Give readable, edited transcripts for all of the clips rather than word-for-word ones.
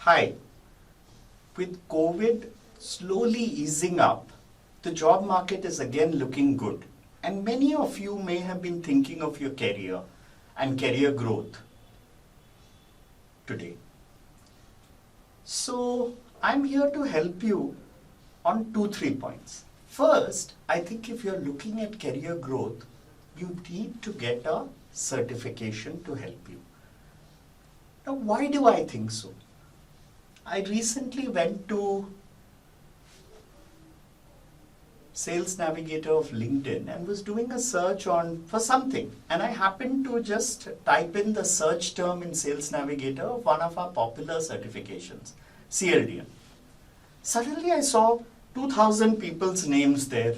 Hi. With COVID slowly easing up, the job market is again looking good. And many of you may have been thinking of your career and career growth today. So I'm here to help you on 2-3 points. First, I think if you're looking at career growth, you need to get a certification to help you. Now, why do I think so? I recently went to Sales Navigator of LinkedIn and was doing a search for something, and I happened to just type in the search term in Sales Navigator of one of our popular certifications, CLDN. Suddenly I saw 2,000 people's names there,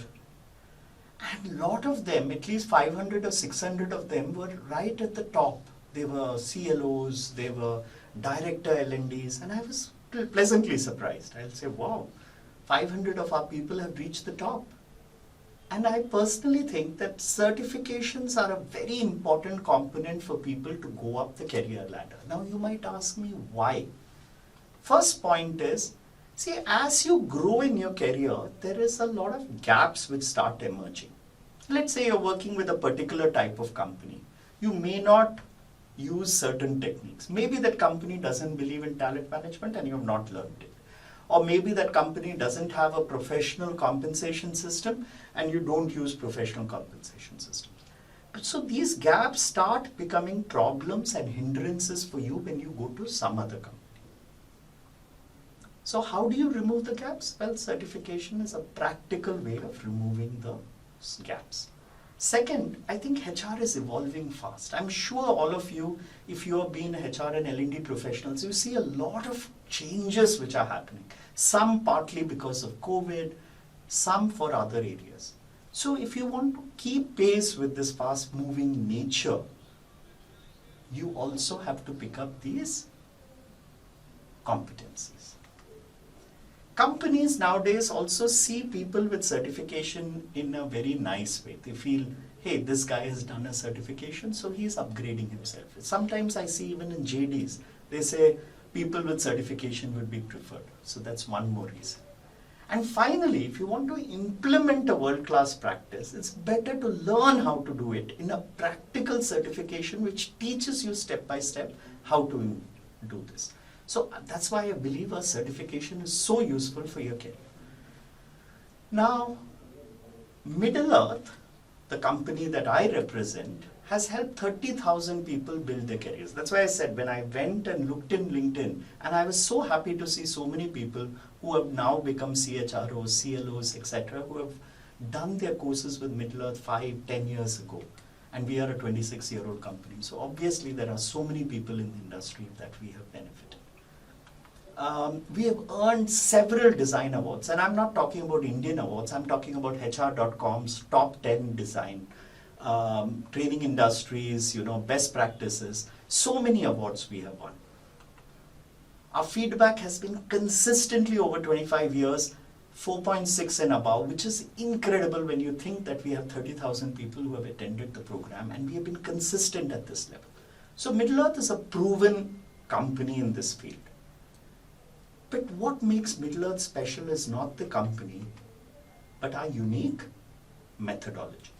and a lot of them, at least 500 or 600 of them, were right at the top. They were CLOs, they were director L&Ds, and I was pleasantly surprised. I'll say, wow, 500 of our people have reached the top. And I personally think that certifications are a very important component for people to go up the career ladder. Now you might ask me why. First point is, see, as you grow in your career, there is a lot of gaps which start emerging. Let's say you're working with a particular type of company. You may not use certain techniques. Maybe that company doesn't believe in talent management and you have not learned it. Or maybe that company doesn't have a professional compensation system and you don't use professional compensation systems. So these gaps start becoming problems and hindrances for you when you go to some other company. So how do you remove the gaps? Well, certification is a practical way of removing those gaps. Second, I think HR is evolving fast. I'm sure all of you, if you have been HR and L&D professionals, you see a lot of changes which are happening. Some partly because of COVID, some for other areas. So if you want to keep pace with this fast moving nature, you also have to pick up these competencies. Companies nowadays also see people with certification in a very nice way. They feel, hey, this guy has done a certification, so he's upgrading himself. Sometimes I see even in JDs, they say people with certification would be preferred. So that's one more reason. And finally, if you want to implement a world-class practice, it's better to learn how to do it in a practical certification which teaches you step by step how to do this. So that's why I believe a certification is so useful for your career. Now, Middle-earth, the company that I represent, has helped 30,000 people build their careers. That's why I said when I went and looked in LinkedIn, and I was so happy to see so many people who have now become CHROs, CLOs, etc., who have done their courses with Middle-earth 5-10 years ago. And we are a 26-year-old company. So obviously there are so many people in the industry that we have benefited. We have earned several design awards, and I'm not talking about Indian awards, I'm talking about HR.com's top 10 design, training industries, best practices, so many awards we have won. Our feedback has been consistently over 25 years, 4.6 and above, which is incredible when you think that we have 30,000 people who have attended the program, and we have been consistent at this level. So Middle-earth is a proven company in this field. But what makes Middle-earth special is not the company, but our unique methodology.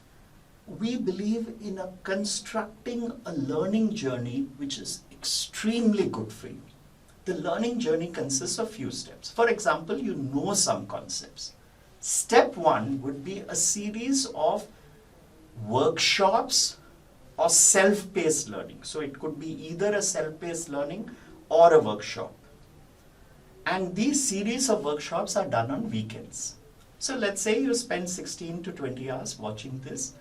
We believe in constructing a learning journey which is extremely good for you. The learning journey consists of few steps. For example, you know some concepts. Step 1 would be a series of workshops or self-paced learning. So it could be either a self-paced learning or a workshop. And these series of workshops are done on weekends. So let's say you spend 16 to 20 hours watching these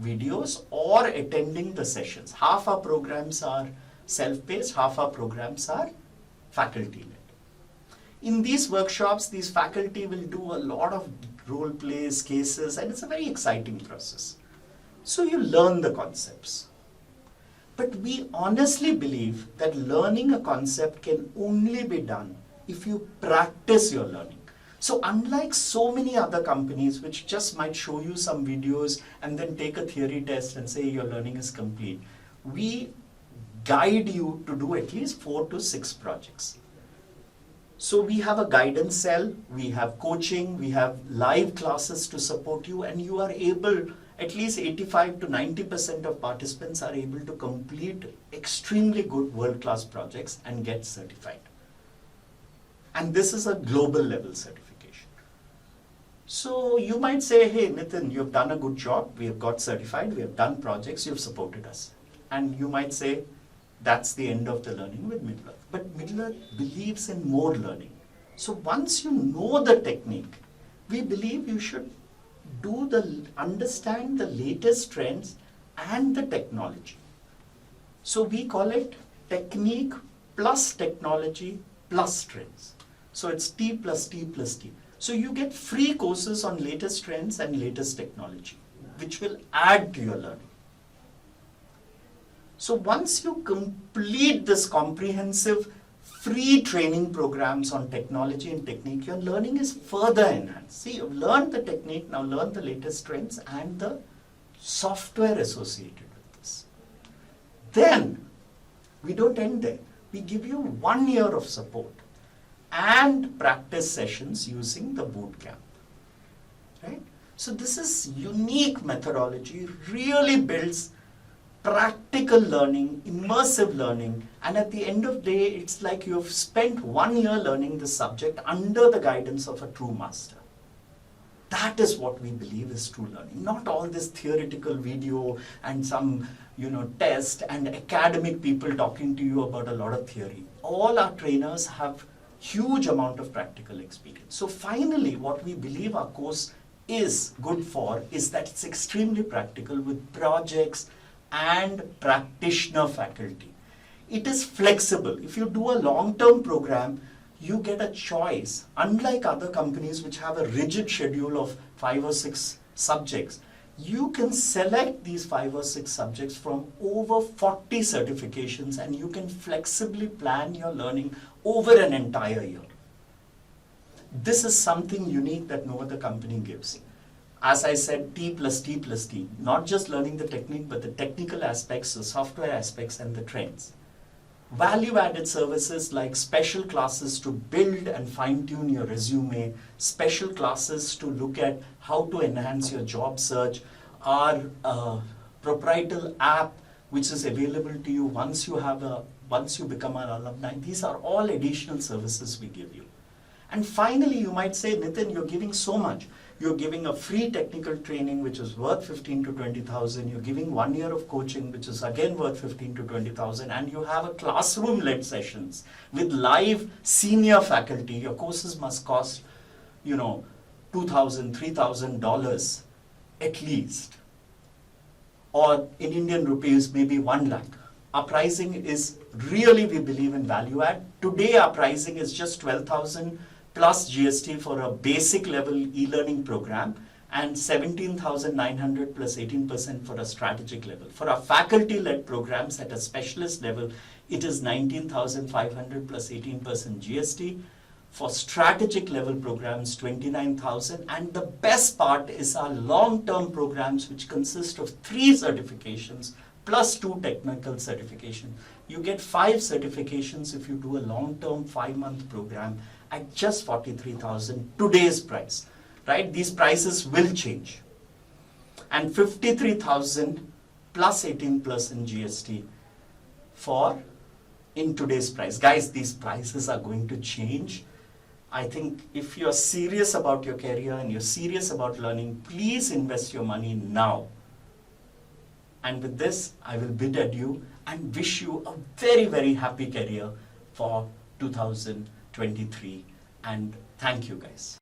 videos or attending the sessions. Half our programs are self-paced, half our programs are faculty-led. In these workshops, these faculty will do a lot of role plays, cases, and it's a very exciting process. So you learn the concepts. But we honestly believe that learning a concept can only be done if you practice your learning. So unlike so many other companies which just might show you some videos and then take a theory test and say your learning is complete, we guide you to do at least 4 to 6 projects. So we have a guidance cell, we have coaching, we have live classes to support you, and you are able, at least 85 to 90% of participants are able to complete extremely good world-class projects and get certified. And this is a global level certification. So you might say, hey Nitin, you've done a good job, we have got certified, we have done projects, you've supported us. And you might say, that's the end of the learning with Middle Earth. But Middle Earth believes in more learning. So once you know the technique, we believe you should understand the latest trends and the technology. So we call it technique plus technology plus trends. So it's T plus T plus T. So you get free courses on latest trends and latest technology, which will add to your learning. So once you complete this comprehensive free training programs on technology and technique, your learning is further enhanced. See, you've learned the technique, now learn the latest trends and the software associated with this. Then, we don't end there. We give you 1 year of support and practice sessions using the boot camp. Right? So this is unique methodology, really builds practical learning, immersive learning, and at the end of the day, it's like you've spent 1 year learning the subject under the guidance of a true master. That is what we believe is true learning, not all this theoretical video and some test and academic people talking to you about a lot of theory. All our trainers have huge amount of practical experience. So finally, what we believe our course is good for is that it's extremely practical with projects and practitioner faculty. It is flexible. If you do a long-term program, you get a choice. Unlike other companies which have a rigid schedule of 5 or 6 subjects, you can select these 5 or 6 subjects from over 40 certifications, and you can flexibly plan your learning over an entire year. This is something unique that no other company gives. As I said, T plus T plus T, not just learning the technique, but the technical aspects, the software aspects, and the trends. Value-added services like special classes to build and fine-tune your resume, special classes to look at how to enhance your job search, our proprietary app which is available to you once you become an alumni. These are all additional services we give you. And finally, you might say, Nitin, you're giving so much. You're giving a free technical training which is worth 15 to 20,000. You're giving 1 year of coaching which is again worth 15 to 20,000, and you have a classroom-led sessions with live senior faculty. Your courses must cost, $2,000, $3,000 at least, or in Indian rupees maybe 1 lakh. Our pricing is really, we believe in value add. Today our pricing is just 12,000 plus GST for a basic level e-learning program, and 17,900 plus 18% for a strategic level. For our faculty-led programs at a specialist level, it is 19,500 plus 18% GST. For strategic level programs, 29,000. And the best part is our long-term programs, which consist of 3 certifications plus 2 technical certifications. You get 5 certifications if you do a long-term 5-month program at just 43,000, today's price, right? These prices will change. And 53,000 plus 18% GST in today's price. Guys, these prices are going to change. I think if you're serious about your career and you're serious about learning, please invest your money now. And with this, I will bid adieu and wish you a very, very happy career for 2023, and thank you guys.